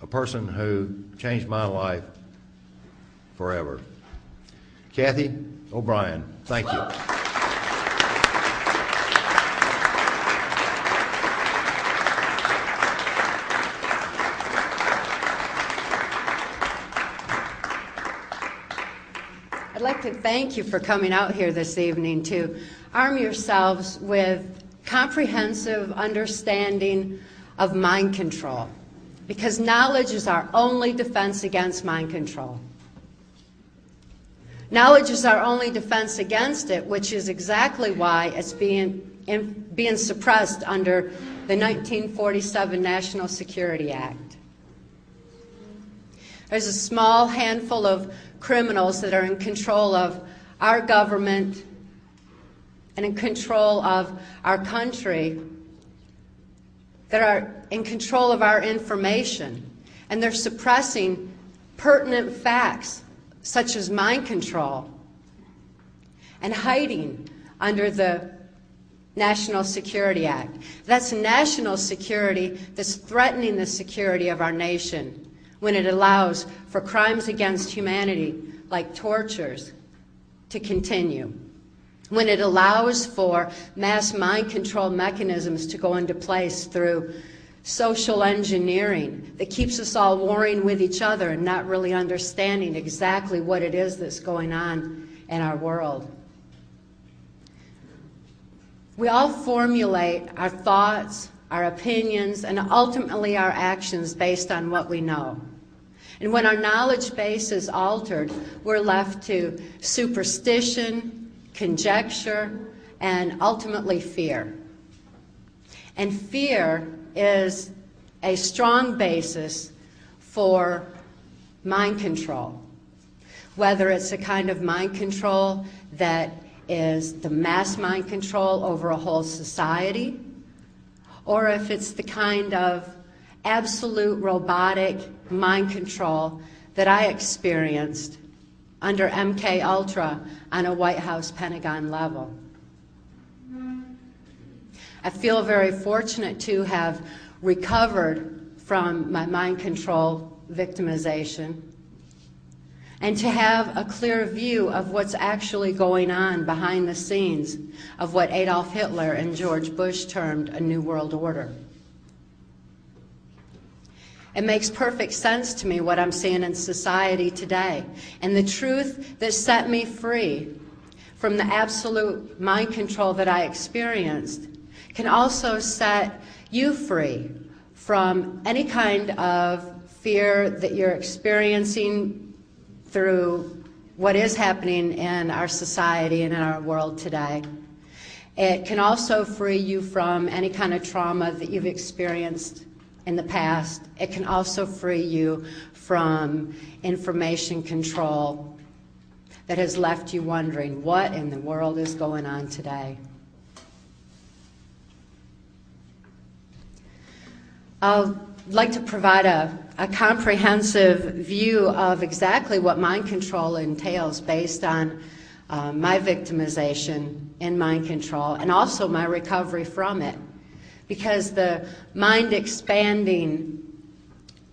a person who changed my life forever. Cathy O'Brien, thank you. I'd like to thank you for coming out here this evening to arm yourselves with comprehensive understanding of mind control, because knowledge is our only defense against mind control. Knowledge is our only defense against it, which is exactly why it's being suppressed under the 1947 National Security Act. There's a small handful of criminals that are in control of our government and in control of our country, that are in control of our information, and they're suppressing pertinent facts such as mind control and hiding under the National Security Act. That's national security that's threatening the security of our nation when it allows for crimes against humanity like tortures to continue, when it allows for mass mind control mechanisms to go into place through social engineering that keeps us all warring with each other and not really understanding exactly what it is that's going on in our world. We all formulate our thoughts, our opinions, and ultimately our actions based on what we know. And when our knowledge base is altered, we're left to superstition, conjecture, and ultimately fear. And fear is a strong basis for mind control, whether it's a kind of mind control that is the mass mind control over a whole society, or if it's the kind of absolute robotic mind control that I experienced under MKULTRA on a White House Pentagon level. I feel very fortunate to have recovered from my mind control victimization and to have a clear view of what's actually going on behind the scenes of what Adolf Hitler and George Bush termed a New World Order. It makes perfect sense to me what I'm seeing in society today, and the truth that set me free from the absolute mind control that I experienced can also set you free from any kind of fear that you're experiencing through what is happening in our society and in our world today. It can also free you from any kind of trauma that you've experienced in the past. It can also free you from information control that has left you wondering what in the world is going on today. I'd like to provide a comprehensive view of exactly what mind control entails based on my victimization in mind control and also my recovery from it. Because the mind expanding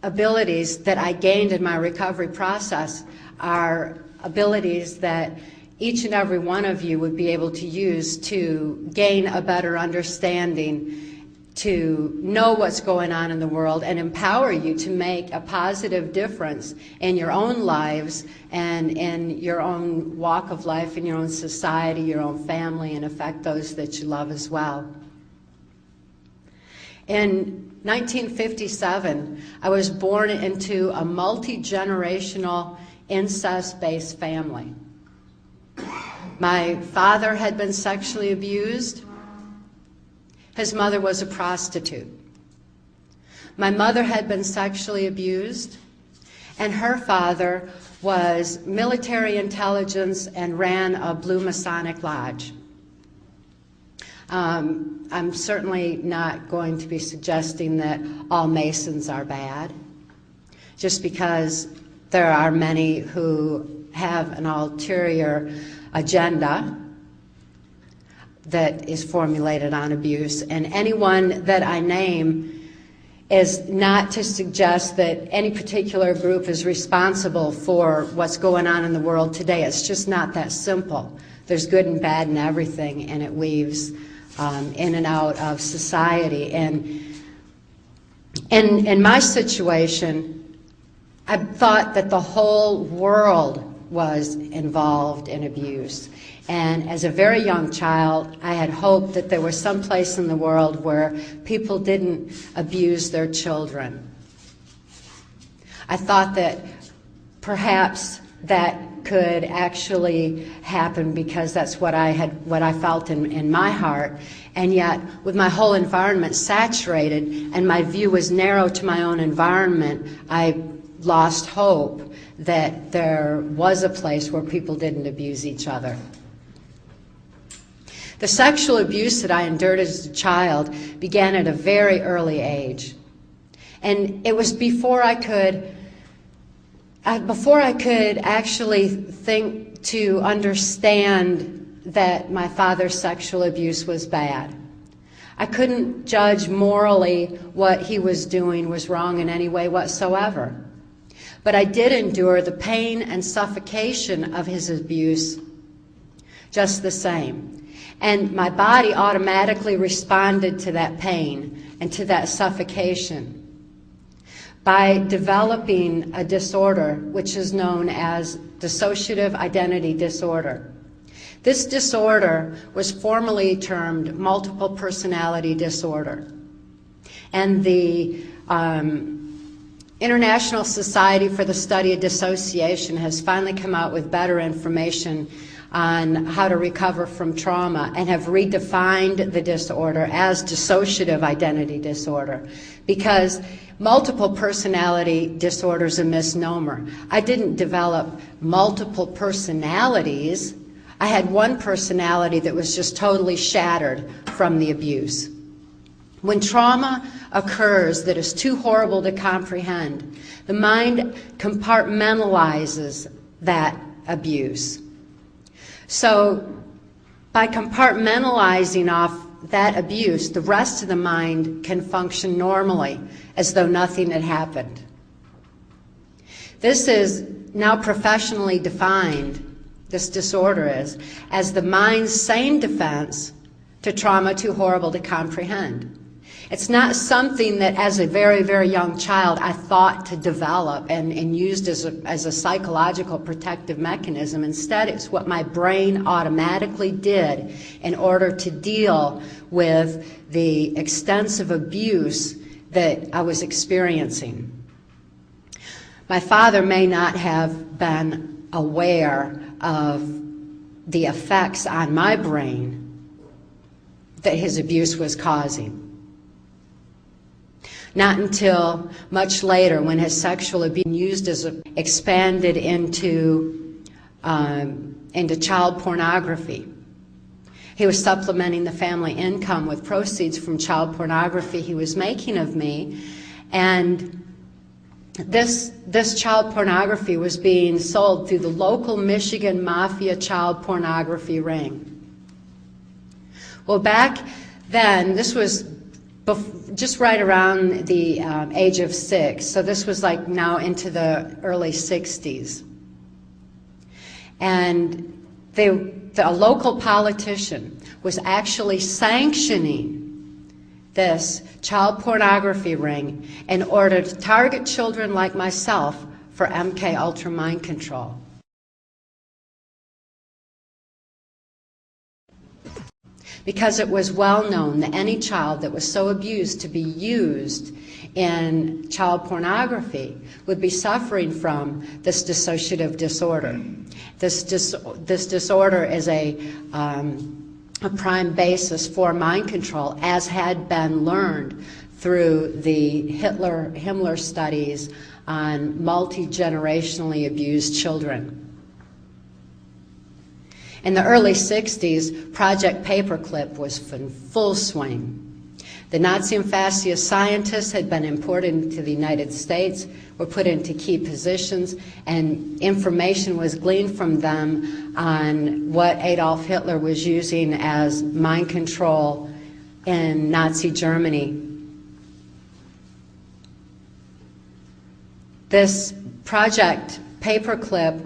abilities that I gained in my recovery process are abilities that each and every one of you would be able to use to gain a better understanding, to know what's going on in the world and empower you to make a positive difference in your own lives and in your own walk of life, in your own society, your own family, and affect those that you love as well. In 1957, I was born into a multi-generational incest-based family. My father had been sexually abused. His mother was a prostitute. My mother had been sexually abused, and her father was military intelligence and ran a Blue Masonic Lodge. I'm certainly not going to be suggesting that all Masons are bad, just because there are many who have an ulterior agenda that is formulated on abuse, and anyone that I name is not to suggest that any particular group is responsible for what's going on in the world today. It's just not that simple. There's good and bad in everything, and it weaves in and out of society. And in my situation, I thought that the whole world was involved in abuse. And as a very young child, I had hoped that there was some place in the world where people didn't abuse their children. I thought that perhaps that could actually happen because that's what I felt in my heart. And yet, with my whole environment saturated and my view was narrow to my own environment, I lost hope that there was a place where people didn't abuse each other. The sexual abuse that I endured as a child began at a very early age. And it was before I could actually think to understand that my father's sexual abuse was bad. I couldn't judge morally what he was doing was wrong in any way whatsoever. But I did endure the pain and suffocation of his abuse just the same. And my body automatically responded to that pain and to that suffocation by developing a disorder which is known as dissociative identity disorder. This disorder was formally termed multiple personality disorder. And the International Society for the Study of Dissociation has finally come out with better information on how to recover from trauma and have redefined the disorder as dissociative identity disorder, because multiple personality disorder is a misnomer. I didn't develop multiple personalities. I had one personality that was just totally shattered from the abuse. When trauma occurs that is too horrible to comprehend, the mind compartmentalizes that abuse. So by compartmentalizing off that abuse, the rest of the mind can function normally as though nothing had happened. This is now professionally defined, this disorder is, as the mind's sane defense to trauma too horrible to comprehend. It's not something that as a very, very young child I thought to develop and used as a psychological protective mechanism. Instead, it's what my brain automatically did in order to deal with the extensive abuse that I was experiencing. My father may not have been aware of the effects on my brain that his abuse was causing. Not until much later, when his sexual abuse used expanded into child pornography. He was supplementing the family income with proceeds from child pornography he was making of me, and this child pornography was being sold through the local Michigan Mafia child pornography ring. Well, back then, this was just right around the age of 6, so this was like now into the early 60s. And a local politician was actually sanctioning this child pornography ring in order to target children like myself for MKULTRA mind control. Because it was well known that any child that was so abused to be used in child pornography would be suffering from this dissociative disorder. This disorder is a prime basis for mind control, as had been learned through the Himmler studies on multi-generationally abused children. In the early 60s, Project Paperclip was in full swing. The Nazi and fascist scientists had been imported into the United States, were put into key positions, and information was gleaned from them on what Adolf Hitler was using as mind control in Nazi Germany. This project paperclip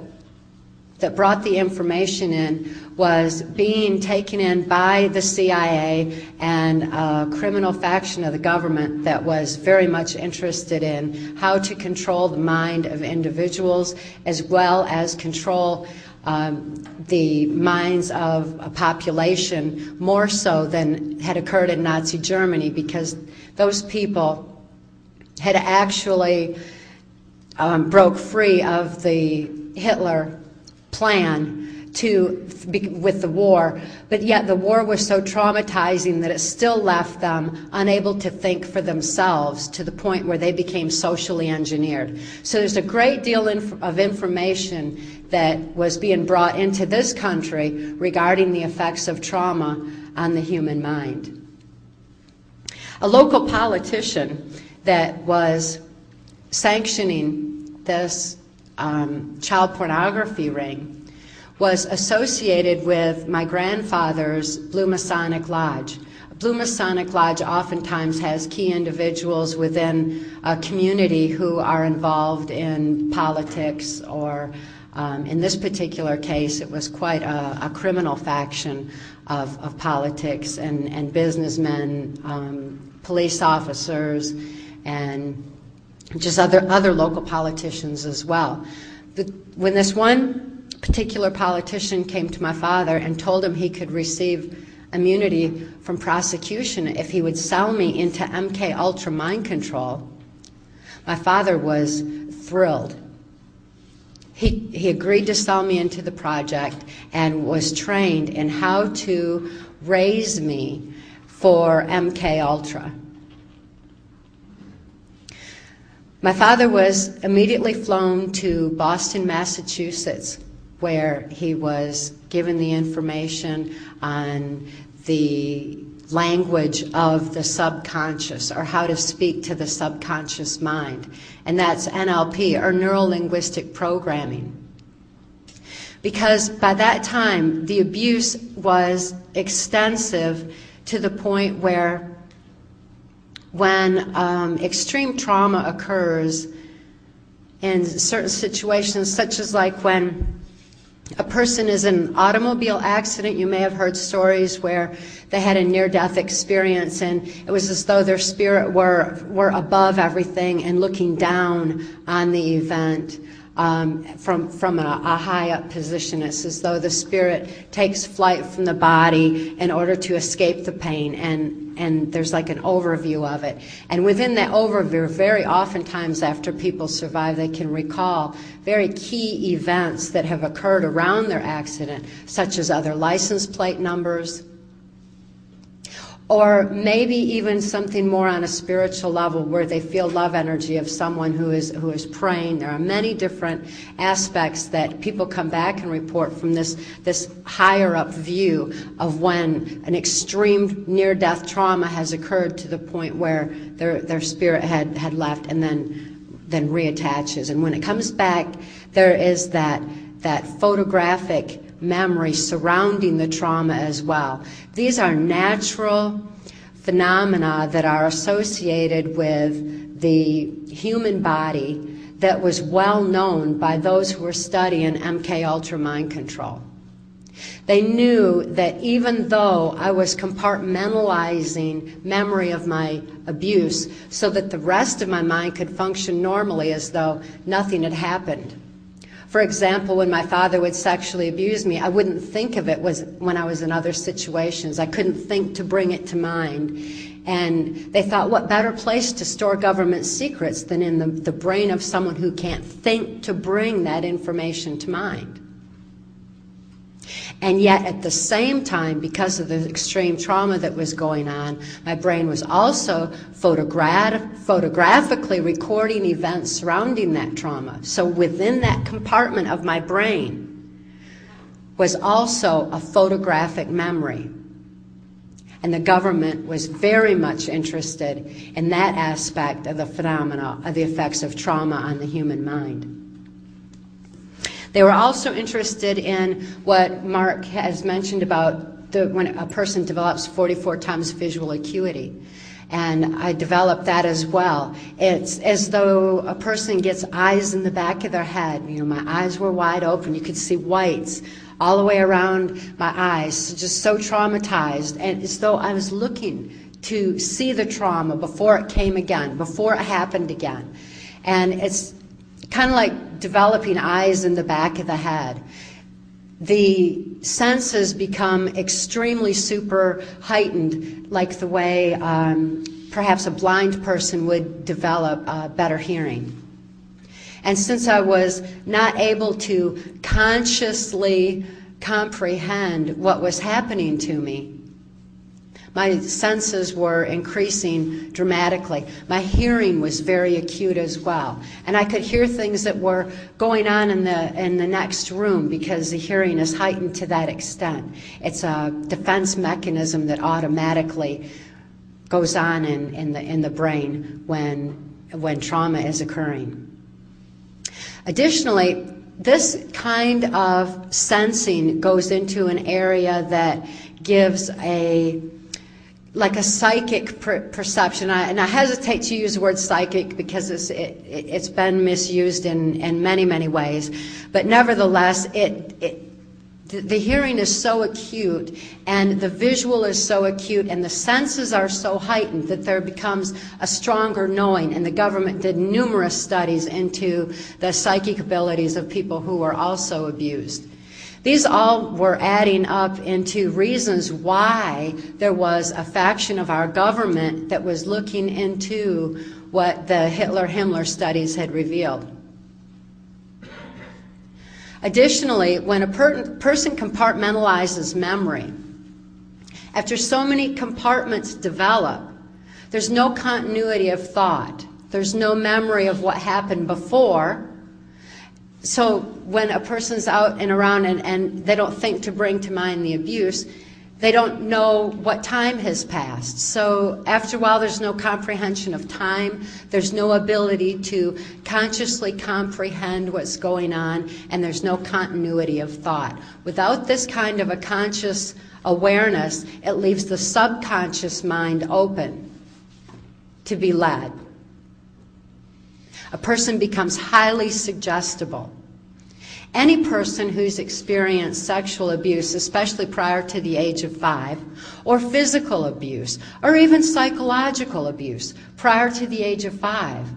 that brought the information in was being taken in by the CIA and a criminal faction of the government that was very much interested in how to control the mind of individuals as well as control the minds of a population more so than had occurred in Nazi Germany, because those people had actually broke free of the Hitler plan with the war, but yet the war was so traumatizing that it still left them unable to think for themselves, to the point where they became socially engineered. So there's a great deal of information that was being brought into this country regarding the effects of trauma on the human mind. A local politician that was sanctioning this child pornography ring was associated with my grandfather's Blue Masonic Lodge. A Blue Masonic Lodge oftentimes has key individuals within a community who are involved in politics, or in this particular case it was quite a criminal faction of politics and businessmen, police officers, and just other local politicians as well. When this one particular politician came to my father and told him he could receive immunity from prosecution if he would sell me into MKULTRA mind control, my father was thrilled. He agreed to sell me into the project and was trained in how to raise me for MKULTRA. My father was immediately flown to Boston, Massachusetts, where he was given the information on the language of the subconscious, or how to speak to the subconscious mind. And that's NLP, or neuro-linguistic programming. Because by that time, the abuse was extensive to the point where when extreme trauma occurs in certain situations, such as like when a person is in an automobile accident, you may have heard stories where they had a near-death experience and it was as though their spirit were above everything and looking down on the event from a high-up position. It's as though the spirit takes flight from the body in order to escape the pain, and there's like an overview of it. And within that overview, very oftentimes after people survive, they can recall very key events that have occurred around their accident, such as other license plate numbers, or maybe even something more on a spiritual level where they feel love energy of someone who is praying. There are many different aspects that people come back and report from this higher up view of when an extreme near-death trauma has occurred to the point where their spirit had left and then reattaches. And when it comes back, there is that photographic memory surrounding the trauma as well. These are natural phenomena that are associated with the human body that was well known by those who were studying MKUltra mind control. They knew that even though I was compartmentalizing memory of my abuse so that the rest of my mind could function normally as though nothing had happened. For example, when my father would sexually abuse me, I wouldn't think of it when I was in other situations. I couldn't think to bring it to mind. And they thought, what better place to store government secrets than in the brain of someone who can't think to bring that information to mind? And yet at the same time, because of the extreme trauma that was going on, my brain was also photographically recording events surrounding that trauma. So within that compartment of my brain was also a photographic memory. And the government was very much interested in that aspect of the phenomena of the effects of trauma on the human mind. They were also interested in what Mark has mentioned about when a person develops 44 times visual acuity. and I developed that as well. It's as though a person gets eyes in the back of their head. You know, my eyes were wide open. You could see whites all the way around my eyes, just so traumatized, and it's though I was looking to see the trauma before it came again, before it happened again. And it's kind of like developing eyes in the back of the head. The senses become extremely super heightened, like the way perhaps a blind person would develop better hearing. And since I was not able to consciously comprehend what was happening to me, my senses were increasing dramatically. My hearing was very acute as well. And I could hear things that were going on in the next room because the hearing is heightened to that extent. It's a defense mechanism that automatically goes on in the brain when trauma is occurring. Additionally, this kind of sensing goes into an area that gives like a psychic perception. And I hesitate to use the word psychic because it's been misused in many, many ways. But nevertheless, the hearing is so acute, and the visual is so acute, and the senses are so heightened that there becomes a stronger knowing. And the government did numerous studies into the psychic abilities of people who were also abused. These all were adding up into reasons why there was a faction of our government that was looking into what the Hitler-Himmler studies had revealed. Additionally, when a person compartmentalizes memory, after so many compartments develop, there's no continuity of thought. There's no memory of what happened before. So when a person's out and around and they don't think to bring to mind the abuse, they don't know what time has passed. So after a while, there's no comprehension of time. There's no ability to consciously comprehend what's going on, and there's no continuity of thought. Without this kind of a conscious awareness, it leaves the subconscious mind open to be led. A person becomes highly suggestible. Any person who's experienced sexual abuse, especially prior to the age of 5, or physical abuse, or even psychological abuse prior to the age of 5,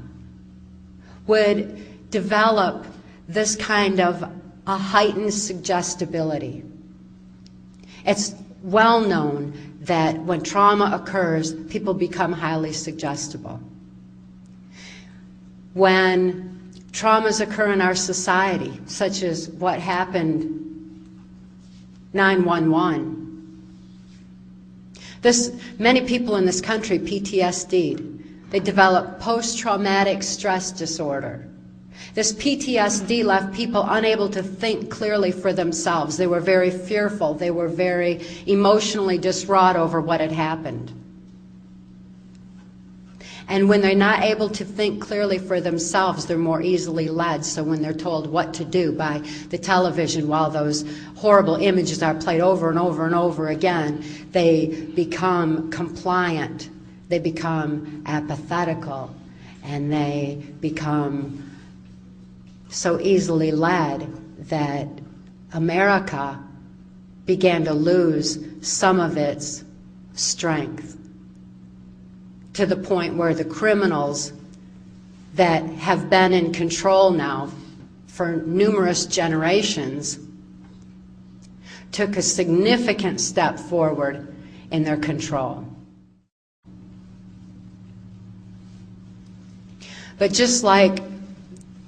would develop this kind of a heightened suggestibility. It's well known that when trauma occurs, people become highly suggestible. When traumas occur in our society, such as what happened 9/11, many people in this country PTSD'd. They developed post-traumatic stress disorder. This PTSD left people unable to think clearly for themselves. They were very fearful. They were very emotionally distraught over what had happened. And when they're not able to think clearly for themselves, they're more easily led. So when they're told what to do by the television while those horrible images are played over and over and over again, they become compliant, they become apathetical, and they become so easily led that America began to lose some of its strength, to the point where the criminals that have been in control now for numerous generations took a significant step forward in their control. But just like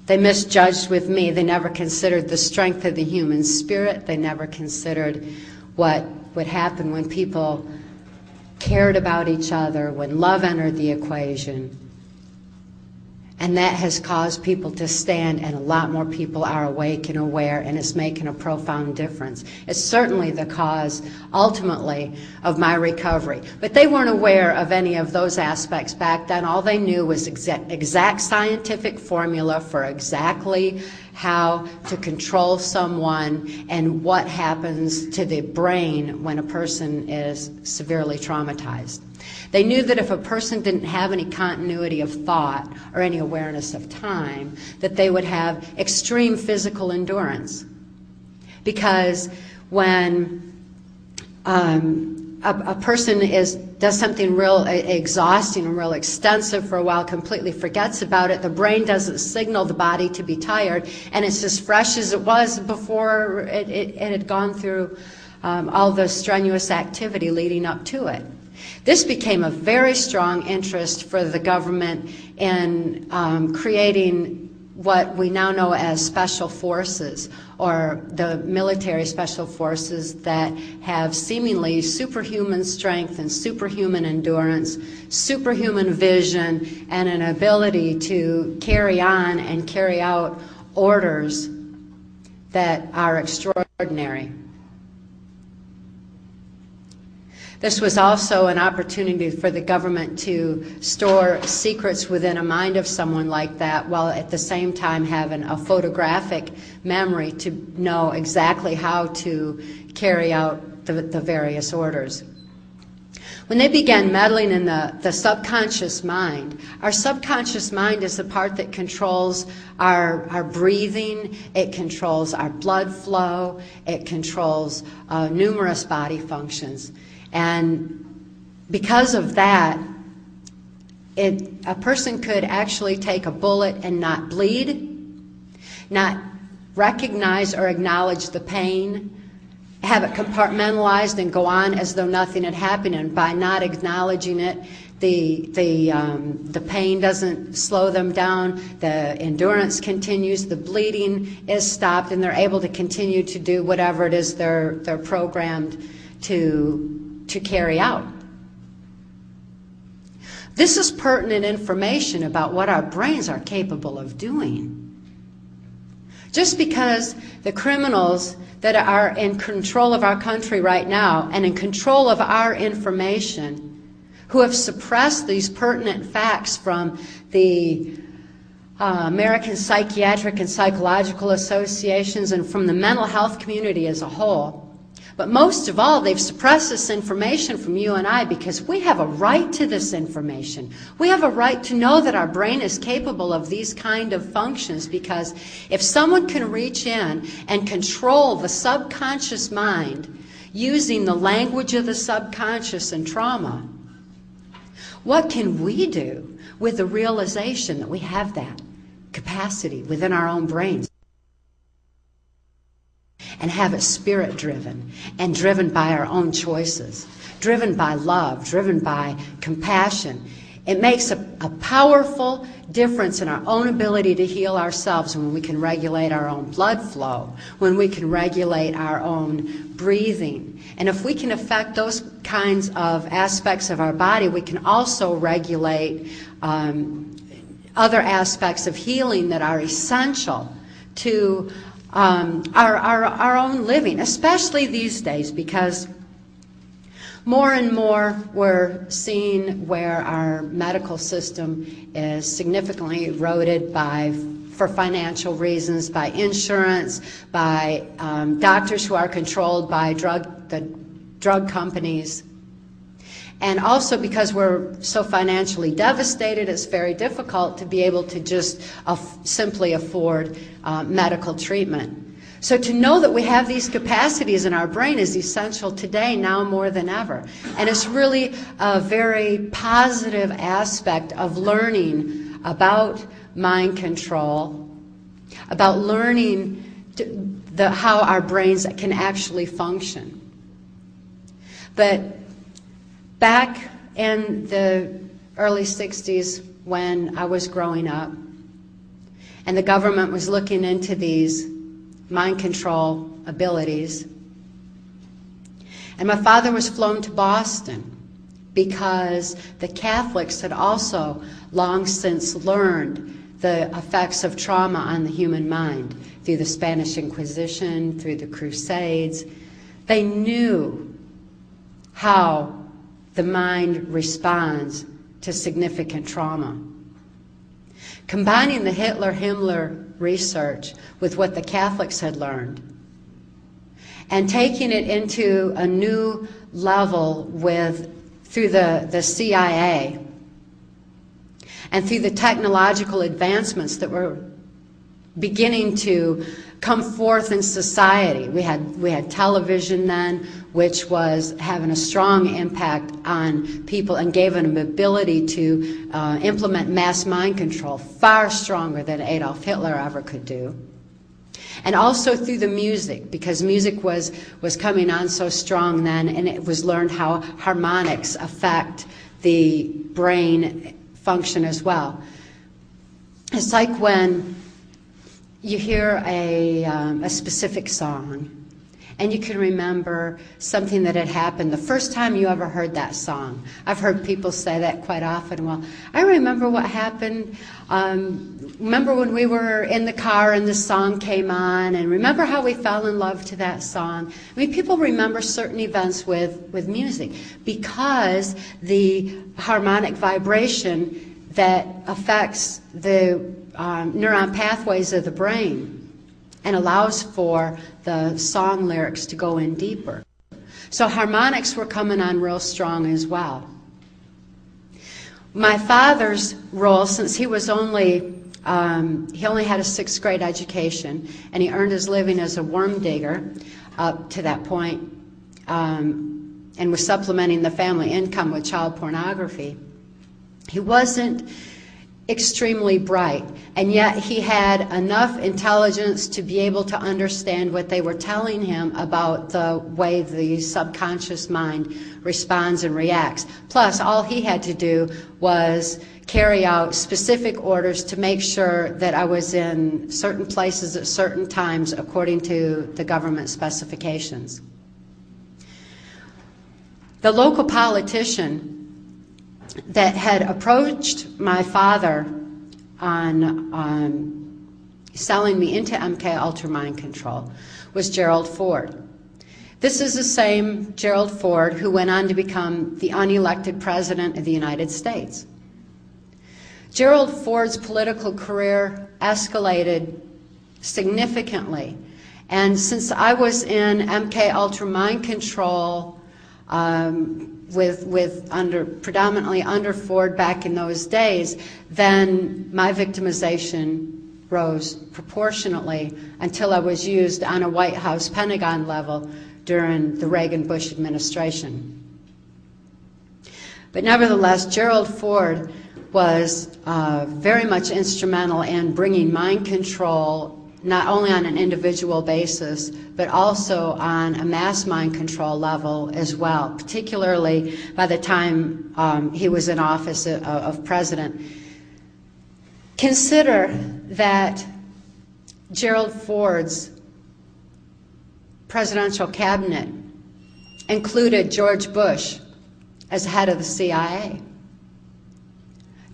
they misjudged with me, they never considered the strength of the human spirit. They never considered what would happen when people cared about each other, when love entered the equation. And that has caused people to stand, and a lot more people are awake and aware, and it's making a profound difference. It's certainly the cause, ultimately, of my recovery. But they weren't aware of any of those aspects back then. All they knew was exact scientific formula for exactly how to control someone and what happens to the brain when a person is severely traumatized. They knew that if a person didn't have any continuity of thought or any awareness of time, that they would have extreme physical endurance. Because when a person does something real exhausting and real extensive for a while, completely forgets about it, the brain doesn't signal the body to be tired, and it's as fresh as it was before it had gone through all the strenuous activity leading up to it. This became a very strong interest for the government in creating what we now know as special forces, or the military special forces that have seemingly superhuman strength and superhuman endurance, superhuman vision, and an ability to carry on and carry out orders that are extraordinary. This was also an opportunity for the government to store secrets within a mind of someone like that, while at the same time having a photographic memory to know exactly how to carry out the various orders. When they began meddling in the subconscious mind, our subconscious mind is the part that controls our breathing, it controls our blood flow, it controls numerous body functions. And because of that, a person could actually take a bullet and not bleed, not recognize or acknowledge the pain, have it compartmentalized and go on as though nothing had happened. And by not acknowledging it, the pain doesn't slow them down, the endurance continues, the bleeding is stopped, and they're able to continue to do whatever it is they're programmed to carry out. This is pertinent information about what our brains are capable of doing. Just because the criminals that are in control of our country right now and in control of our information, who have suppressed these pertinent facts from the American Psychiatric and Psychological Associations and from the mental health community as a whole, but most of all, they've suppressed this information from you and I because we have a right to this information. We have a right to know that our brain is capable of these kind of functions, because if someone can reach in and control the subconscious mind using the language of the subconscious and trauma, what can we do with the realization that we have that capacity within our own brains? And have it spirit-driven and driven by our own choices, driven by love, driven by compassion. It makes a powerful difference in our own ability to heal ourselves when we can regulate our own blood flow, when we can regulate our own breathing. And if we can affect those kinds of aspects of our body, we can also regulate other aspects of healing that are essential to our own living, especially these days, because more and more we're seeing where our medical system is significantly eroded for financial reasons, by insurance, by doctors who are controlled by the drug companies. And also because we're so financially devastated, it's very difficult to be able to just simply afford medical treatment. So to know that we have these capacities in our brain is essential today, now more than ever. And it's really a very positive aspect of learning about mind control, about learning how our brains can actually function. But back in the early 60s, when I was growing up, and the government was looking into these mind control abilities, and my father was flown to Boston because the Catholics had also long since learned the effects of trauma on the human mind through the Spanish Inquisition, through the Crusades. They knew how the mind responds to significant trauma. Combining the Hitler-Himmler research with what the Catholics had learned and taking it into a new level with through the CIA, and through the technological advancements that were beginning to come forth in society. We had television then, which was having a strong impact on people and gave them an ability to implement mass mind control far stronger than Adolf Hitler ever could do. And also through the music, because music was coming on so strong then, and it was learned how harmonics affect the brain function as well. It's like when you hear a specific song, and you can remember something that had happened the first time you ever heard that song. I've heard people say that quite often. Well, I remember what happened. Remember when we were in the car and the song came on, and remember how we fell in love to that song. I mean, people remember certain events with music because the harmonic vibration that affects the neuron pathways of the brain and allows for the song lyrics to go in deeper. So harmonics were coming on real strong as well. My father's role, since he was only, he only had a 6th grade education, and he earned his living as a worm digger up to that point, and was supplementing the family income with child pornography. He wasn't extremely bright, and yet he had enough intelligence to be able to understand what they were telling him about the way the subconscious mind responds and reacts. Plus, all he had to do was carry out specific orders to make sure that I was in certain places at certain times according to the government specifications. The local politician that had approached my father on selling me into MKULTRA mind control was Gerald Ford. This is the same Gerald Ford who went on to become the unelected President of the United States. Gerald Ford's political career escalated significantly, and since I was in MKULTRA mind control predominantly under Ford back in those days, then my victimization rose proportionately until I was used on a White House Pentagon level during the Reagan-Bush administration. But nevertheless, Gerald Ford was very much instrumental in bringing mind control not only on an individual basis, but also on a mass mind control level as well, particularly by the time he was in office of president. Consider that Gerald Ford's presidential cabinet included George Bush as head of the CIA,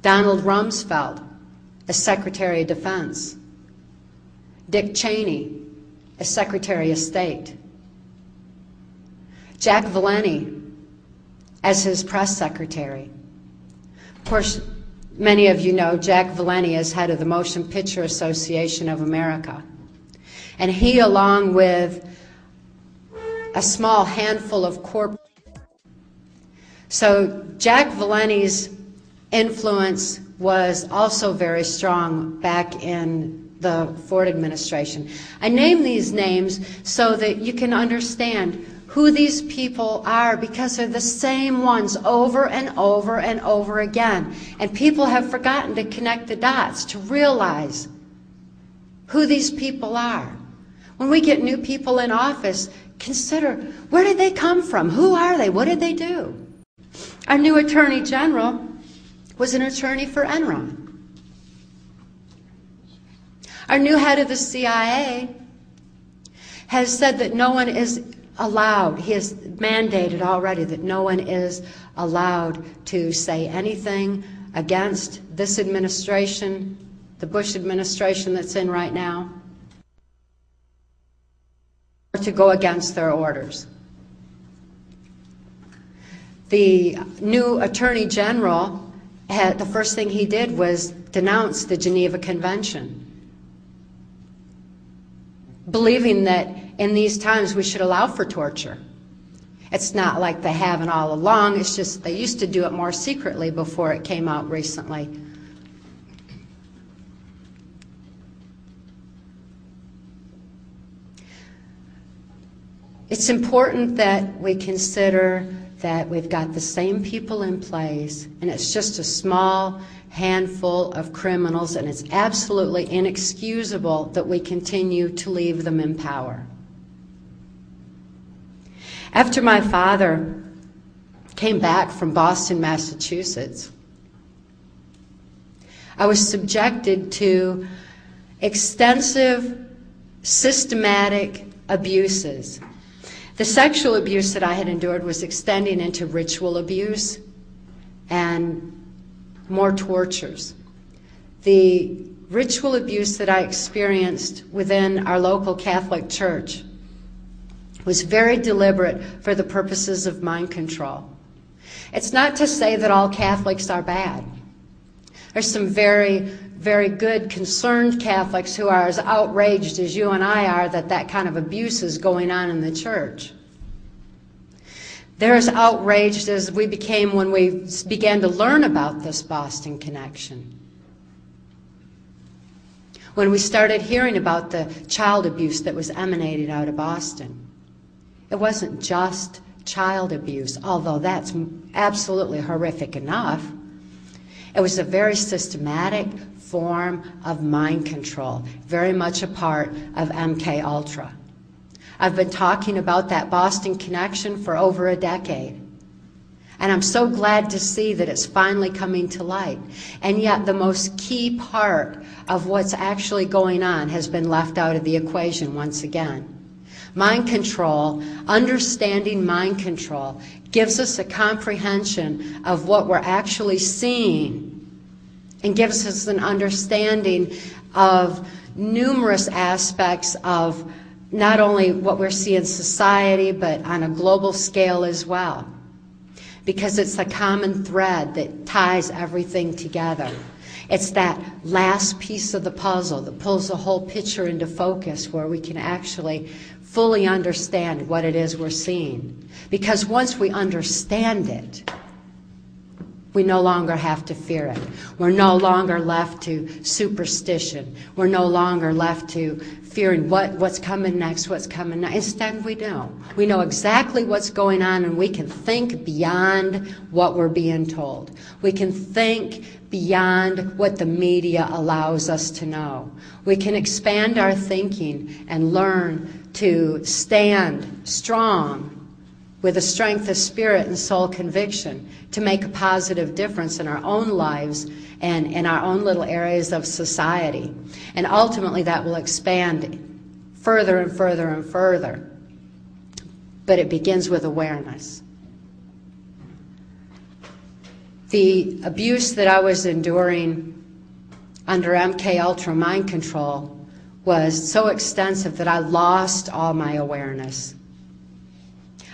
Donald Rumsfeld as Secretary of Defense, Dick Cheney as Secretary of State, Jack Valenti as his press secretary. Of course, many of you know Jack Valenti is head of the Motion Picture Association of America. And he, along with a small handful of corporate. So Jack Valenti's influence was also very strong back in the Ford administration. I name these names so that you can understand who these people are, because they're the same ones over and over and over again. And people have forgotten to connect the dots to realize who these people are. When we get new people in office, consider, where did they come from? Who are they? What did they do? Our new Attorney General was an attorney for Enron. Our new head of the CIA has said that no one is allowed, he has mandated already that no one is allowed to say anything against this administration, the Bush administration that's in right now, or to go against their orders. The new Attorney General, the first thing he did was denounce the Geneva Convention, believing that in these times we should allow for torture. It's not like they haven't all along, it's just they used to do it more secretly before it came out recently. It's important that we consider that we've got the same people in place, and it's just a small handful of criminals, and it's absolutely inexcusable that we continue to leave them in power. After my father came back from Boston, Massachusetts, I was subjected to extensive, systematic abuses. The sexual abuse that I had endured was extending into ritual abuse and more tortures. The ritual abuse that I experienced within our local Catholic Church was very deliberate for the purposes of mind control. It's not to say that all Catholics are bad. There's some very, very good, concerned Catholics who are as outraged as you and I are that that kind of abuse is going on in the church. They're as outraged as we became when we began to learn about this Boston connection. When we started hearing about the child abuse that was emanating out of Boston. It wasn't just child abuse, although that's absolutely horrific enough. It was a very systematic form of mind control, very much a part of MKULTRA. I've been talking about that Boston connection for over a decade. And I'm so glad to see that it's finally coming to light. And yet the most key part of what's actually going on has been left out of the equation once again. Mind control, understanding mind control, gives us a comprehension of what we're actually seeing and gives us an understanding of numerous aspects of not only what we're seeing in society, but on a global scale as well. Because it's a common thread that ties everything together. It's that last piece of the puzzle that pulls the whole picture into focus where we can actually fully understand what it is we're seeing. Because once we understand it, we no longer have to fear it. We're no longer left to superstition. We're no longer left to fearing what's coming next, what's coming next. Instead, we know. We know exactly what's going on, and we can think beyond what we're being told. We can think beyond what the media allows us to know. We can expand our thinking and learn to stand strong with a strength of spirit and soul conviction to make a positive difference in our own lives and in our own little areas of society. And ultimately that will expand further and further and further. But it begins with awareness. The abuse that I was enduring under MKUltra mind control was so extensive that I lost all my awareness.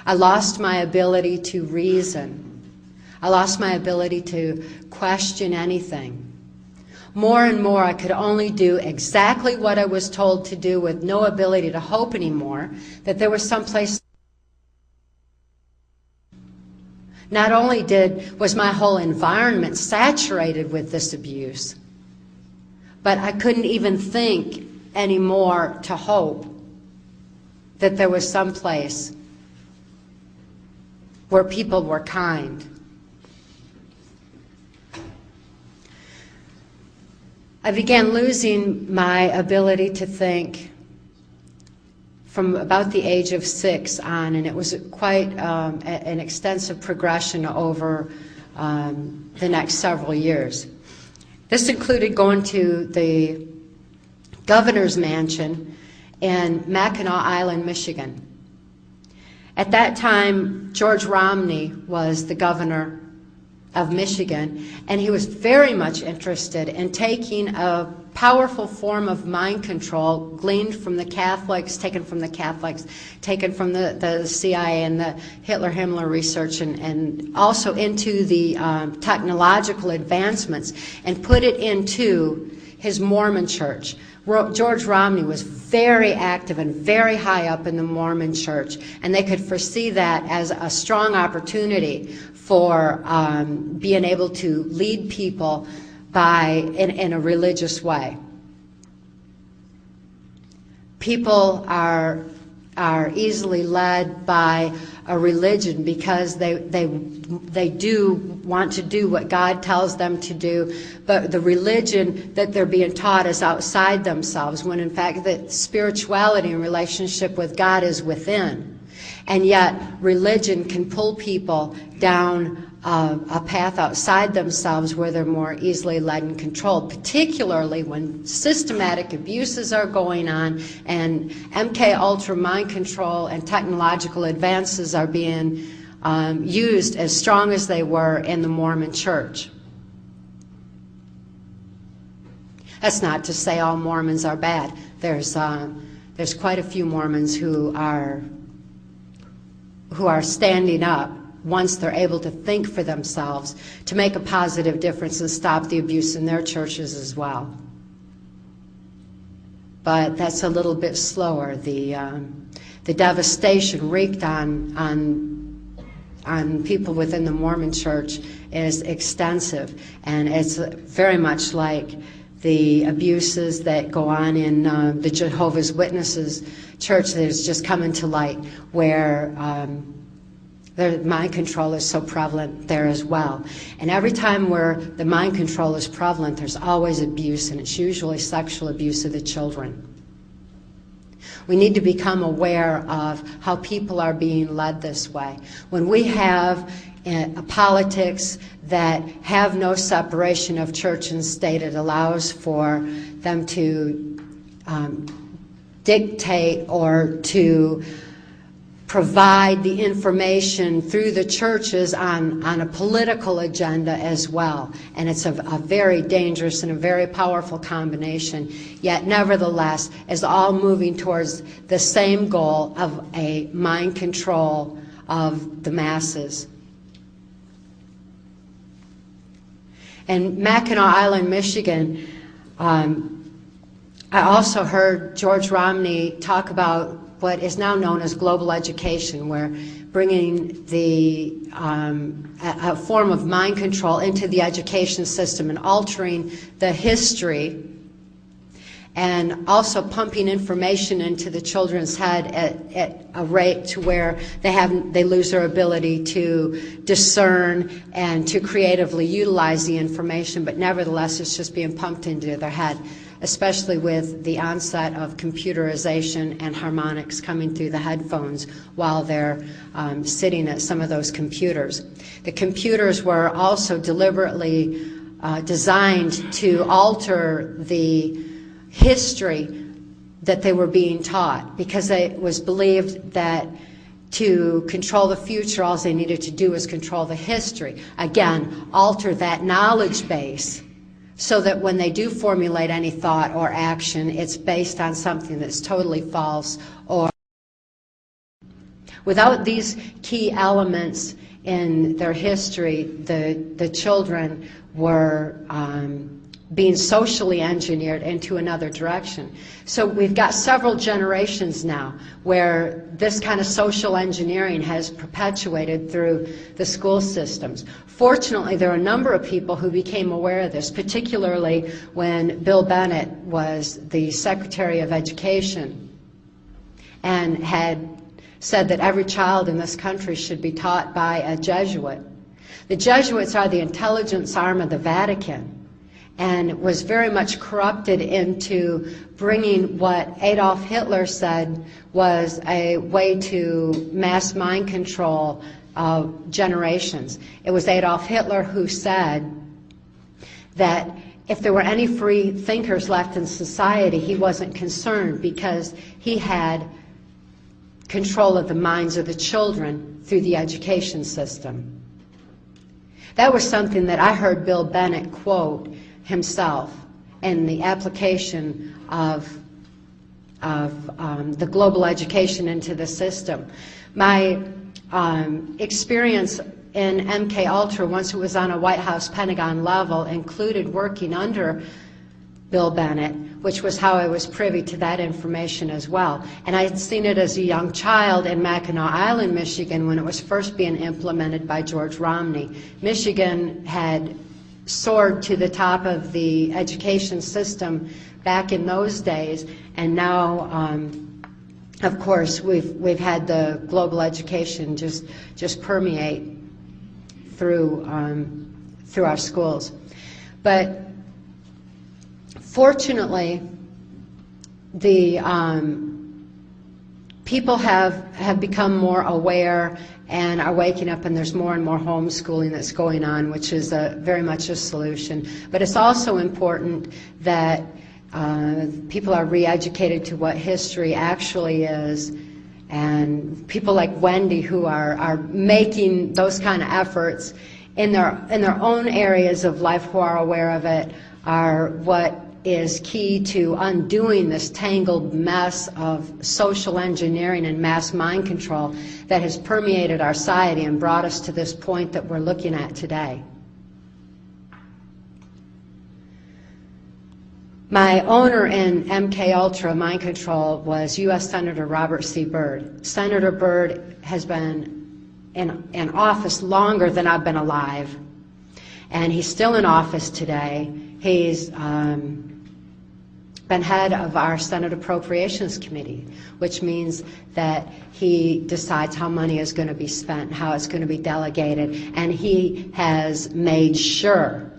I lost my ability to reason. I lost my ability to question anything. More and more, I could only do exactly what I was told to do with no ability to hope anymore, that there was some place. Not only was my whole environment saturated with this abuse, but I couldn't even think anymore to hope that there was some place where people were kind. I began losing my ability to think from about the age of 6 on, and it was quite an extensive progression over the next several years. This included going to the governor's mansion in Mackinac Island, Michigan. At that time, George Romney was the governor of Michigan, and he was very much interested in taking a powerful form of mind control gleaned from the Catholics, taken from the CIA and the Hitler-Himmler research, and also into the technological advancements, and put it into his Mormon church. George Romney was very active and very high up in the Mormon church, and they could foresee that as a strong opportunity for being able to lead people in a religious way. People are easily led by a religion because they do want to do what God tells them to do, but the religion that they're being taught is outside themselves, when in fact that spirituality and relationship with God is within. And yet religion can pull people down a path outside themselves where they're more easily led and controlled, particularly when systematic abuses are going on and MKUltra mind control and technological advances are being used as strong as they were in the Mormon church. That's not to say all Mormons are bad. There's quite a few Mormons who are standing up once they're able to think for themselves to make a positive difference and stop the abuse in their churches as well. But that's a little bit slower. The devastation wreaked on people within the Mormon church is extensive, and it's very much like the abuses that go on in the Jehovah's Witnesses church that has just come into light, where their mind control is so prevalent there as well. And every time where the mind control is prevalent, there's always abuse, and it's usually sexual abuse of the children. We need to become aware of how people are being led this way. When we have politics that have no separation of church and state, it allows for them to dictate or to provide the information through the churches on a political agenda as well. And it's a very dangerous and a very powerful combination, yet nevertheless is all moving towards the same goal of a mind control of the masses. In Mackinac Island, Michigan, I also heard George Romney talk about what is now known as global education, where bringing a form of mind control into the education system and altering the history, and also pumping information into the children's head at a rate to where they lose their ability to discern and to creatively utilize the information, but nevertheless it's just being pumped into their head, especially with the onset of computerization and harmonics coming through the headphones while they're sitting at some of those computers. The computers were also deliberately designed to alter the history that they were being taught, because it was believed that to control the future, all they needed to do was control the history. Again, alter that knowledge base, so that when they do formulate any thought or action, it's based on something that's totally false. Or without these key elements in their history, the children were being socially engineered into another direction. So we've got several generations now where this kind of social engineering has perpetuated through the school systems. Fortunately, there are a number of people who became aware of this, particularly when Bill Bennett was the Secretary of Education and had said that every child in this country should be taught by a Jesuit. The Jesuits are the intelligence arm of the Vatican, and was very much corrupted into bringing what Adolf Hitler said was a way to mass mind control generations. It was Adolf Hitler who said that if there were any free thinkers left in society, he wasn't concerned, because he had control of the minds of the children through the education system. That was something that I heard Bill Bennett quote himself in the application of the global education into the system. My experience in MKUltra, once it was on a White House Pentagon level, included working under Bill Bennett, which was how I was privy to that information as well. And I had seen it as a young child in Mackinac Island, Michigan, when it was first being implemented by George Romney. Michigan had soared to the top of the education system back in those days, and now, of course, we've had the global education just permeate through our schools. But fortunately, the people have become more aware and are waking up, and there's more and more homeschooling that's going on, which is very much a solution. But it's also important that people are re-educated to what history actually is, and people like Wendy, who are making those kind of efforts in their own areas of life, who are aware of it, are what is key to undoing this tangled mess of social engineering and mass mind control that has permeated our society and brought us to this point that we're looking at today. My owner in MKULTRA mind control was U.S. Senator Robert C. Byrd. Senator Byrd has been in office longer than I've been alive, and he's still in office today. He's been head of our Senate Appropriations Committee, which means that he decides how money is going to be spent, how it's going to be delegated, and he has made sure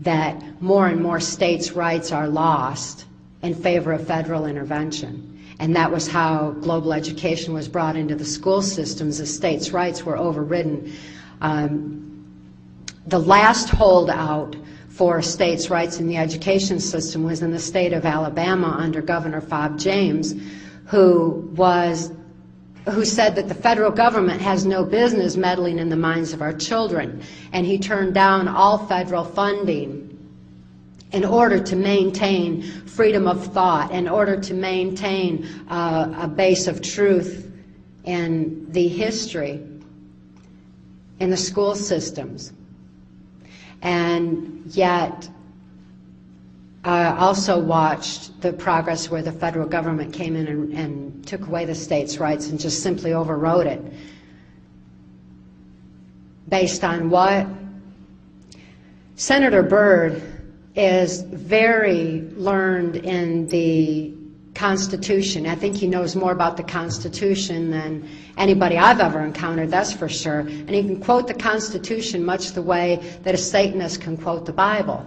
that more and more states' rights are lost in favor of federal intervention. And that was how global education was brought into the school systems, as states' rights were overridden. The last holdout for states' rights in the education system was in the state of Alabama under Governor Fob James, who said that the federal government has no business meddling in the minds of our children, and he turned down all federal funding in order to maintain freedom of thought, in order to maintain a base of truth in the history in the school systems. And yet, I also watched the progress where the federal government came in and took away the states' rights and just simply overrode it. Based on what? Senator Byrd is very learned in the Constitution. I think he knows more about the Constitution than anybody I've ever encountered, that's for sure. And he can quote the Constitution much the way that a Satanist can quote the Bible,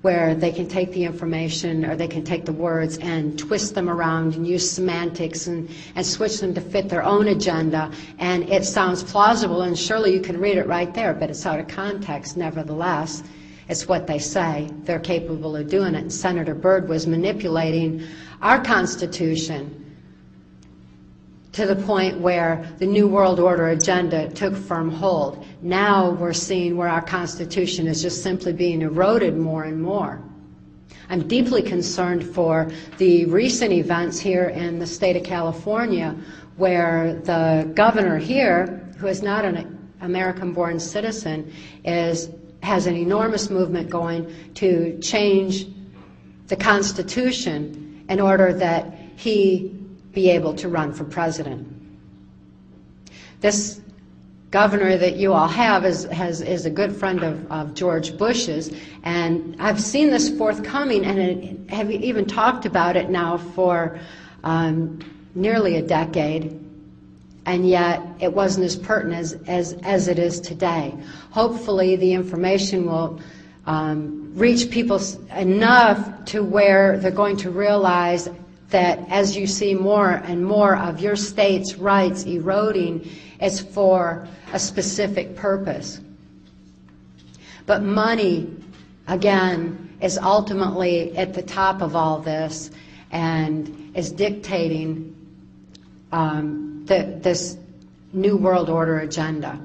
where they can take the information, or they can take the words and twist them around and use semantics and switch them to fit their own agenda. And it sounds plausible, and surely you can read it right there, but it's out of context nevertheless. It's what they say. They're capable of doing it. And Senator Byrd was manipulating our Constitution to the point where the New World Order agenda took firm hold. Now we're seeing where our Constitution is just simply being eroded more and more. I'm deeply concerned for the recent events here in the state of California, where the governor here, who is not an American-born citizen, has an enormous movement going to change the Constitution in order that he be able to run for president. This governor that you all have is a good friend of George Bush's, and I've seen this forthcoming and have even talked about it now for nearly a decade, and yet it wasn't as pertinent as it is today. Hopefully the information will reach people enough to where they're going to realize that as you see more and more of your state's rights eroding, it's for a specific purpose. But money, again, is ultimately at the top of all this and is dictating this New World Order agenda.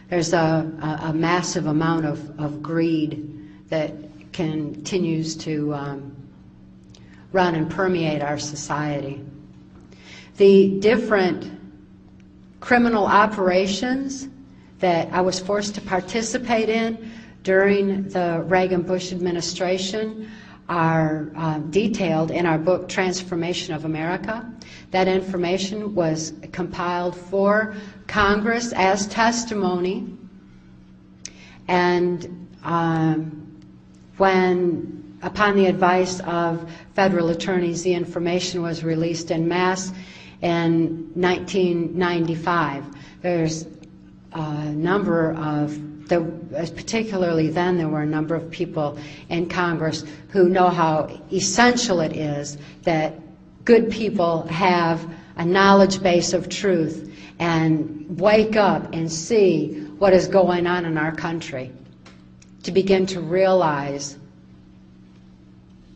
There's a massive amount of greed that continues to run and permeate our society. The different criminal operations that I was forced to participate in during the Reagan-Bush administration are detailed in our book, Transformation of America. That information was compiled for Congress as testimony, and when, upon the advice of federal attorneys, the information was released en masse in 1995. There's a number of, particularly then, there were a number of people in Congress who know how essential it is that good people have a knowledge base of truth and wake up and see what is going on in our country, to begin to realize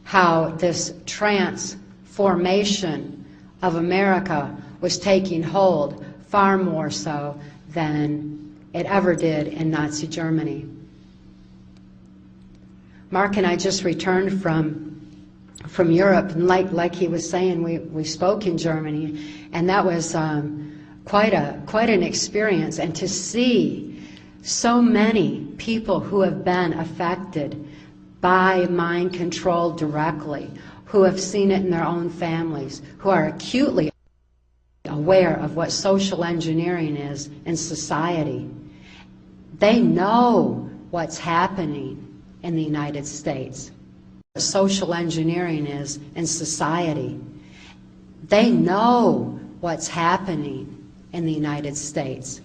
how this transformation of America was taking hold far more so than it ever did in Nazi Germany. Mark and I just returned from Europe, and like he was saying, we spoke in Germany, and that was quite an experience. And to see so many people who have been affected by mind control directly, who have seen it in their own families, who are acutely aware of what social engineering is in society. They know what's happening in the United States. What social engineering is in society. They know what's happening in the United States.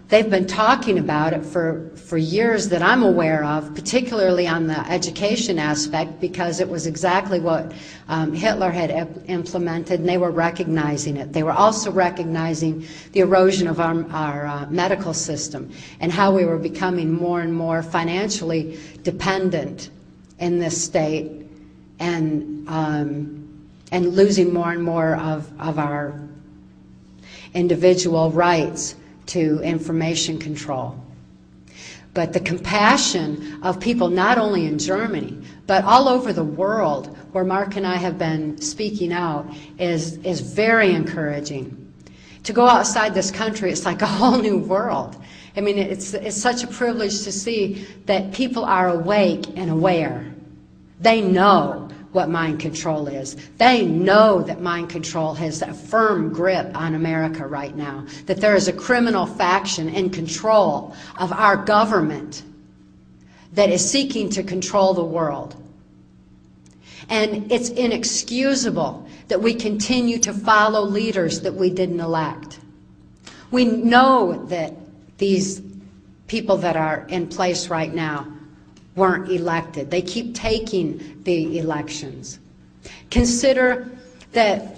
They've been talking about it for years that I'm aware of, particularly on the education aspect, because it was exactly what Hitler had implemented, and they were recognizing it. They were also recognizing the erosion of our medical system and how we were becoming more and more financially dependent in this state, and losing more and more of our individual rights to information control. But the compassion of people, not only in Germany, but all over the world, where Mark and I have been speaking out, is very encouraging. To go outside this country, it's like a whole new world. I mean, it's such a privilege to see that people are awake and aware. They know what mind control is. They know that mind control has a firm grip on America right now, that there is a criminal faction in control of our government that is seeking to control the world. And it's inexcusable that we continue to follow leaders that we didn't elect. We know that these people that are in place right now weren't elected. They keep taking the elections. Consider that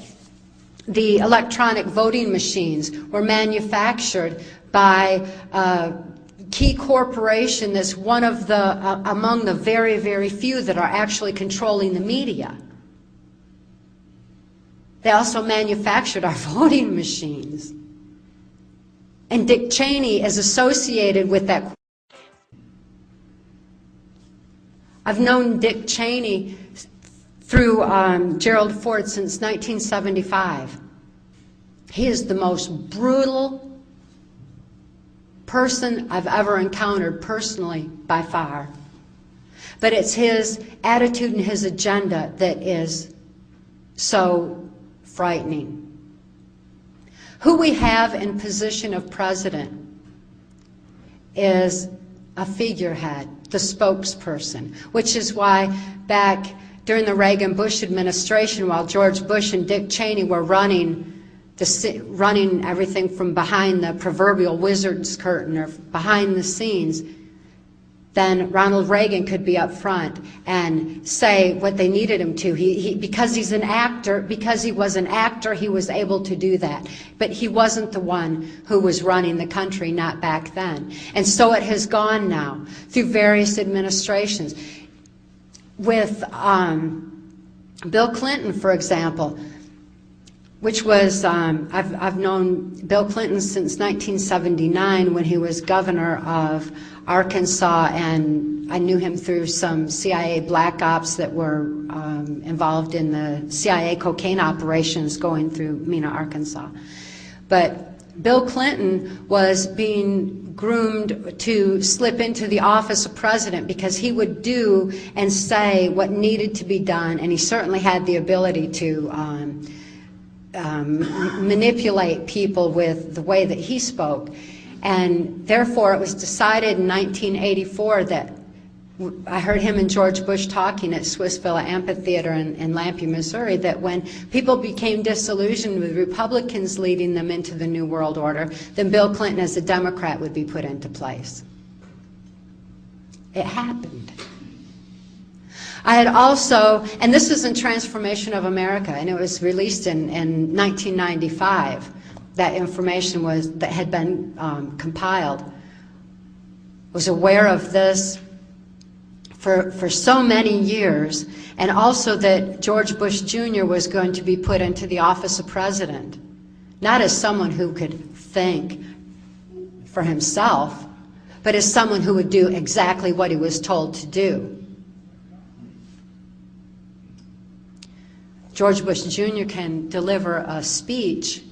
the electronic voting machines were manufactured by a key corporation that's one of the, among the very, very few that are actually controlling the media. They also manufactured our voting machines. And Dick Cheney is associated with that. I've known Dick Cheney through Gerald Ford since 1975. He is the most brutal person I've ever encountered personally, by far. But it's his attitude and his agenda that is so frightening. Who we have in position of president is a figurehead, the spokesperson, which is why back during the Reagan-Bush administration, while George Bush and Dick Cheney were running everything from behind the proverbial wizard's curtain or behind the scenes, then Ronald Reagan could be up front and say what they needed him to. Because he's an actor, because he was an actor, he was able to do that. But he wasn't the one who was running the country, not back then. And so it has gone now through various administrations. With Bill Clinton, for example, which was, I've known Bill Clinton since 1979 when he was governor of Arkansas, and I knew him through some CIA black ops that were involved in the CIA cocaine operations going through Mena, Arkansas. But Bill Clinton was being groomed to slip into the office of president because he would do and say what needed to be done, and he certainly had the ability to manipulate people with the way that he spoke. And therefore, it was decided in 1984 that I heard him and George Bush talking at Swiss Villa Amphitheater in Lampe, Missouri, that when people became disillusioned with Republicans leading them into the New World Order, then Bill Clinton as a Democrat would be put into place. It happened. I had also, and this is in Transformation of America, and it was released in 1995. That information that had been compiled. Was aware of this for so many years, and also that George Bush Jr. was going to be put into the office of president, not as someone who could think for himself, but as someone who would do exactly what he was told to do. George Bush Jr. can deliver a speech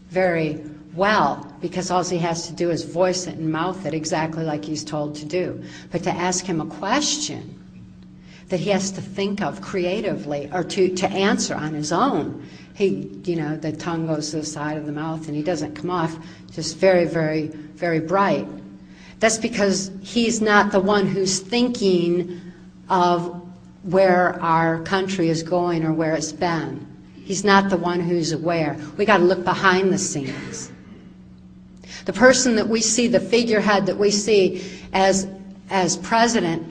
very well, because all he has to do is voice it and mouth it exactly like he's told to do. But to ask him a question that he has to think of creatively or to answer on his own, the tongue goes to the side of the mouth and he doesn't come off just very, very, very bright. That's because he's not the one who's thinking of where our country is going or where it's been. He's not the one who's aware. We got to look behind the scenes. The person that we see, the figurehead that we see as president,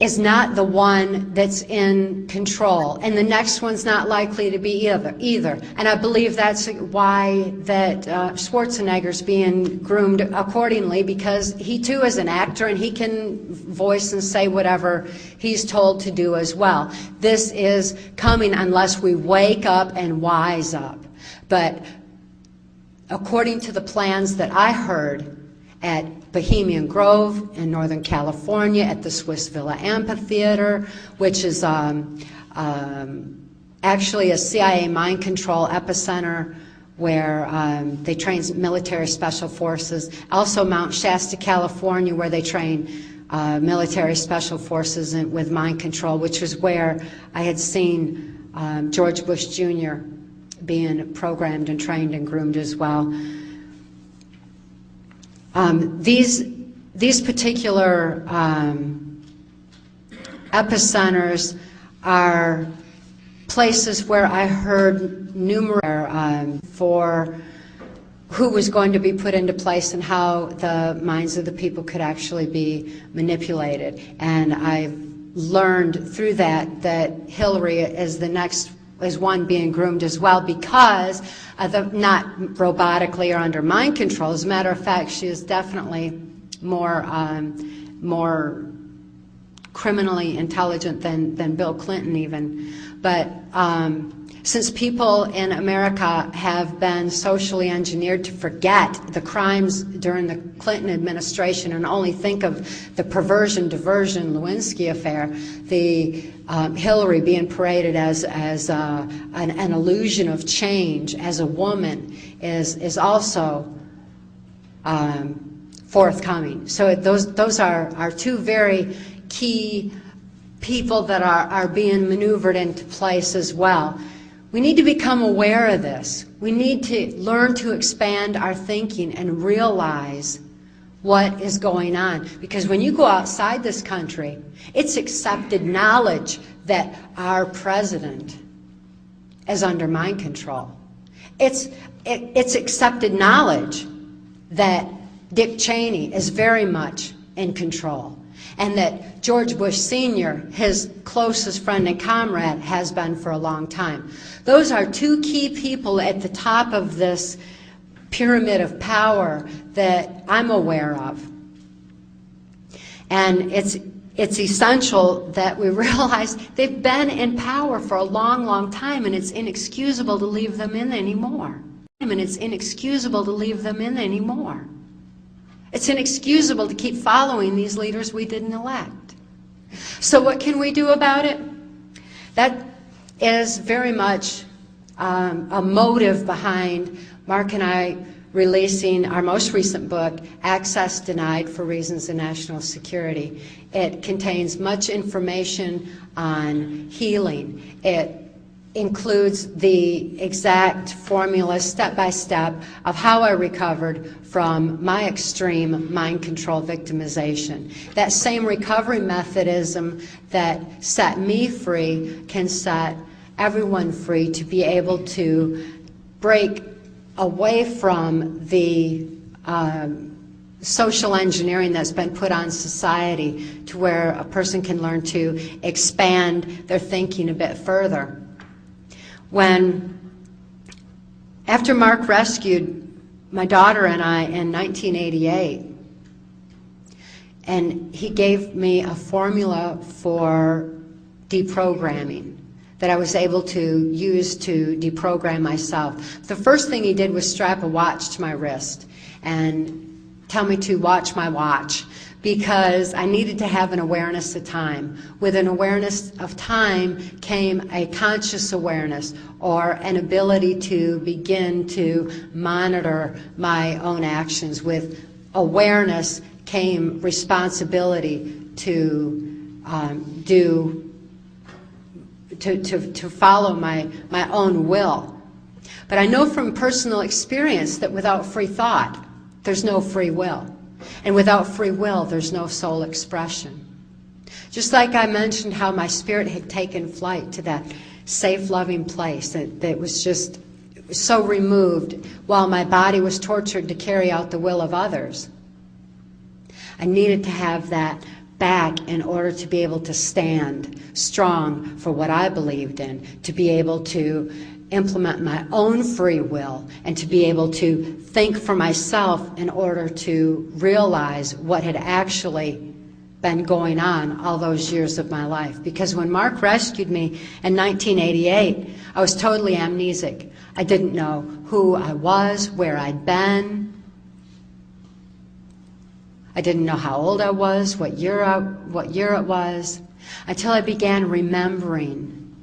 is not the one that's in control, and the next one's not likely to be either. And I believe that's why that Schwarzenegger's being groomed accordingly, because he too is an actor and he can voice and say whatever he's told to do as well. This is coming unless we wake up and wise up. But according to the plans that I heard at Bohemian Grove in Northern California, at the Swiss Villa Amphitheater, which is actually a CIA mind control epicenter where they train military special forces. Also Mount Shasta, California, where they train military special forces with mind control, which was where I had seen George Bush Jr. being programmed and trained and groomed as well. These particular epicenters are places where I heard numerous for who was going to be put into place and how the minds of the people could actually be manipulated. And I've learned through that Hillary is the next is one being groomed as well, because not robotically or under mind control. As a matter of fact, she is definitely more criminally intelligent than Bill Clinton even. But since people in America have been socially engineered to forget the crimes during the Clinton administration and only think of the perversion, diversion, Lewinsky affair, the Hillary being paraded as an illusion of change as a woman is also forthcoming. So those are two very key people that are being maneuvered into place as well. We need to become aware of this. We need to learn to expand our thinking and realize what is going on. Because when you go outside this country, it's accepted knowledge that our president is under mind control. It's accepted knowledge that Dick Cheney is very much in control, and that George Bush Sr., his closest friend and comrade, has been for a long time. Those are two key people at the top of this pyramid of power that I'm aware of. And it's essential that we realize they've been in power for a long, long time, and it's inexcusable to leave them in anymore. It's inexcusable to leave them in anymore. It's inexcusable to keep following these leaders we didn't elect. So what can we do about it? That is very much a motive behind Mark and I releasing our most recent book, Access Denied for Reasons of National Security. It contains much information on healing. It includes the exact formula, step by step, of how I recovered from my extreme mind control victimization. That same recovery methodism that set me free can set everyone free to be able to break away from the social engineering that's been put on society, to where a person can learn to expand their thinking a bit further. After Mark rescued my daughter and I in 1988, and he gave me a formula for deprogramming that I was able to use to deprogram myself. The first thing he did was strap a watch to my wrist and tell me to watch my watch, because I needed to have an awareness of time. With an awareness of time came a conscious awareness, or an ability to begin to monitor my own actions. With awareness came responsibility to follow my own will. But I know from personal experience that without free thought, there's no free will. And without free will, there's no soul expression. Just like I mentioned how my spirit had taken flight to that safe, loving place that was just so removed while my body was tortured to carry out the will of others. I needed to have that back in order to be able to stand strong for what I believed in, to be able to implement my own free will, and to be able to think for myself in order to realize what had actually been going on all those years of my life. Because when Mark rescued me in 1988, I was totally amnesic. I didn't know who I was, where I'd been. I didn't know how old I was, what year it was, until I began remembering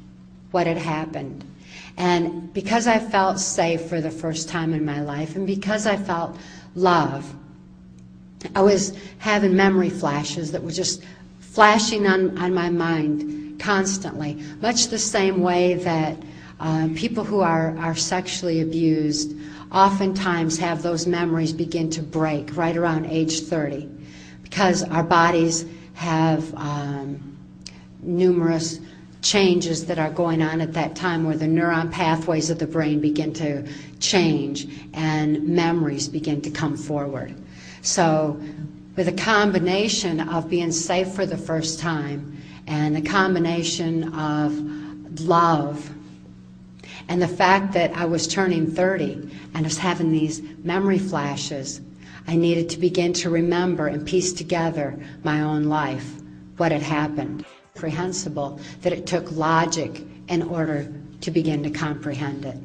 what had happened. And because I felt safe for the first time in my life, and because I felt love, I was having memory flashes that were just flashing on my mind constantly, much the same way that people who are sexually abused oftentimes have those memories begin to break right around age 30, because our bodies have numerous changes that are going on at that time, where the neuron pathways of the brain begin to change and memories begin to come forward. So with a combination of being safe for the first time, and the combination of love, and the fact that I was turning 30 and I was having these memory flashes, I needed to begin to remember and piece together my own life, what had happened. Comprehensible that it took logic in order to begin to comprehend it.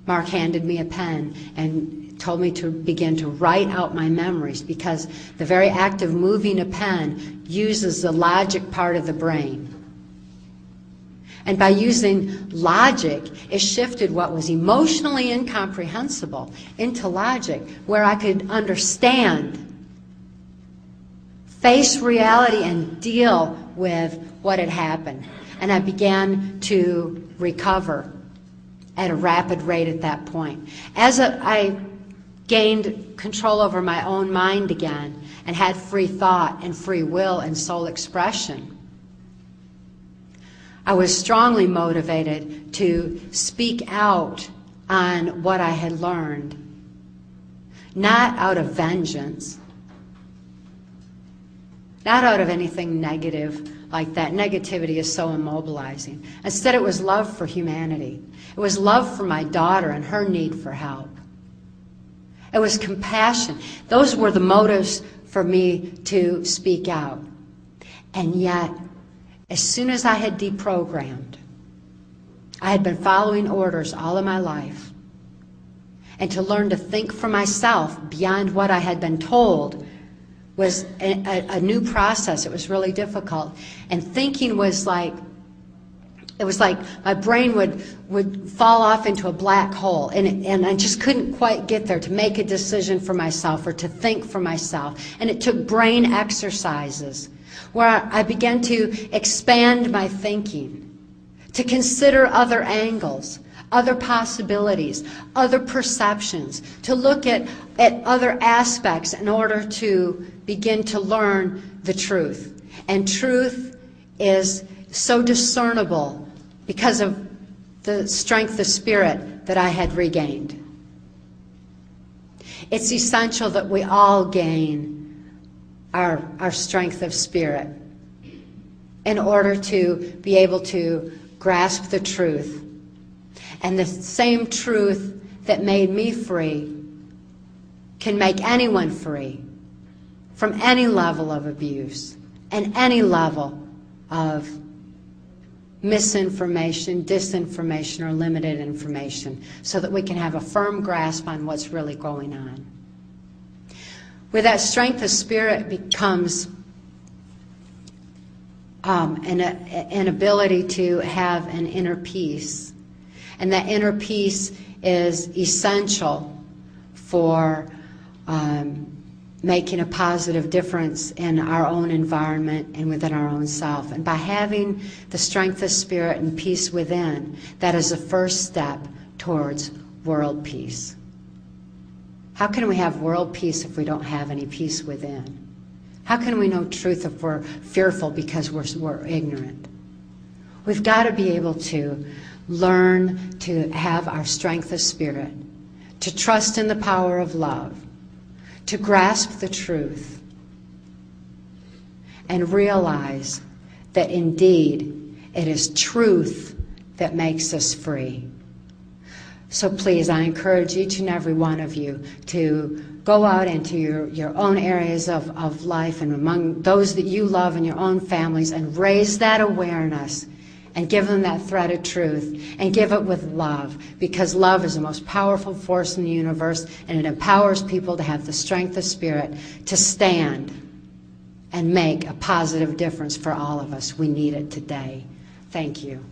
Mark handed me a pen and told me to begin to write out my memories, because the very act of moving a pen uses the logic part of the brain. And by using logic, it shifted what was emotionally incomprehensible into logic, where I could understand, face reality, and deal with what had happened. And I began to recover at a rapid rate at that point. As I gained control over my own mind again, and had free thought and free will and soul expression, I was strongly motivated to speak out on what I had learned, not out of vengeance, not out of anything negative like that. Negativity is so immobilizing. Instead, it was love for humanity. It was love for my daughter and her need for help. It was compassion. Those were the motives for me to speak out. And yet, as soon as I had deprogrammed, I had been following orders all of my life. And to learn to think for myself beyond what I had been told was a new process. It was really difficult. And thinking was like It was like my brain would fall off into a black hole, and I just couldn't quite get there to make a decision for myself or to think for myself. And it took brain exercises where I began to expand my thinking, to consider other angles, other possibilities, other perceptions, to look at other aspects in order to begin to learn the truth. And truth is so discernible because of the strength of spirit that I had regained. It's essential that we all gain our strength of spirit in order to be able to grasp the truth. And the same truth that made me free can make anyone free from any level of abuse and any level of misinformation, disinformation, or limited information, so that we can have a firm grasp on what's really going on. With that strength of spirit becomes an ability to have an inner peace. And that inner peace is essential for making a positive difference in our own environment and within our own self. And by having the strength of spirit and peace within, that is the first step towards world peace. How can we have world peace if we don't have any peace within? How can we know truth if we're fearful because we're ignorant? We've got to be able to learn to have our strength of spirit, to trust in the power of love, to grasp the truth, and realize that indeed it is truth that makes us free. So please, I encourage each and every one of you to go out into your own areas of life and among those that you love in your own families and raise that awareness and give them that thread of truth, and give it with love, because love is the most powerful force in the universe, and it empowers people to have the strength of spirit to stand and make a positive difference for all of us. We need it today. Thank you.